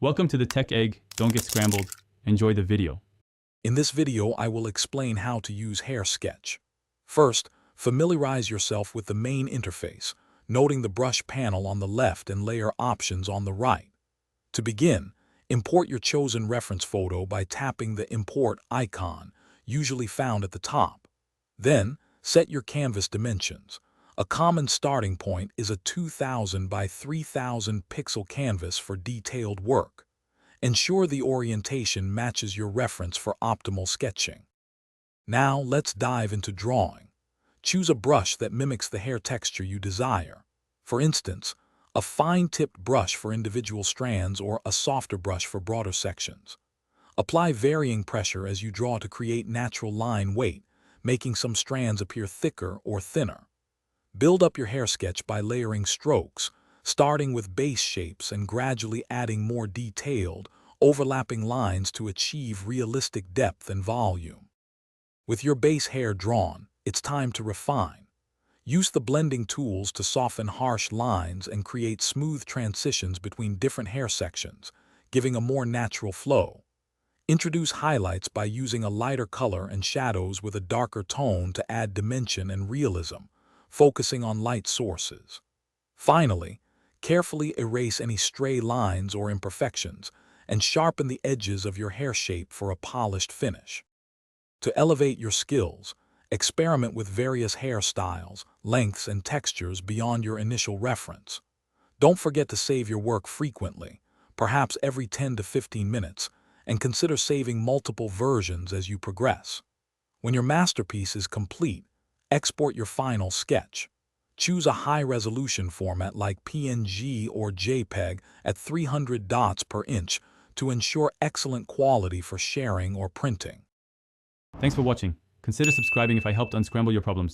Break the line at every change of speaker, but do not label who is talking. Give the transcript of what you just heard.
Welcome to the Tech Egg. Don't get scrambled. Enjoy the video.
In this video, I will explain how to use Hair Sketch. First, familiarize yourself with the main interface, noting the brush panel on the left and layer options on the right. To begin, import your chosen reference photo by tapping the Import icon, usually found at the top. Then, set your canvas dimensions. A common starting point is a 2000 by 3000 pixel canvas for detailed work. Ensure the orientation matches your reference for optimal sketching. Now let's dive into drawing. Choose a brush that mimics the hair texture you desire. For instance, a fine-tipped brush for individual strands or a softer brush for broader sections. Apply varying pressure as you draw to create natural line weight, making some strands appear thicker or thinner. Build up your hair sketch by layering strokes, starting with base shapes and gradually adding more detailed, overlapping lines to achieve realistic depth and volume. With your base hair drawn, it's time to refine. Use the blending tools to soften harsh lines and create smooth transitions between different hair sections, giving a more natural flow. Introduce highlights by using a lighter color and shadows with a darker tone to add dimension and realism, focusing on light sources. Finally, carefully erase any stray lines or imperfections and sharpen the edges of your hair shape for a polished finish. To elevate your skills, experiment with various hairstyles, lengths, and textures beyond your initial reference. Don't forget to save your work frequently, perhaps every 10 to 15 minutes, and consider saving multiple versions as you progress. When your masterpiece is complete, export your final sketch. Choose a high-resolution format like PNG or JPEG at 300 dots per inch to ensure excellent quality for sharing or printing.
Thanks for watching. Consider subscribing if I helped unscramble your problems.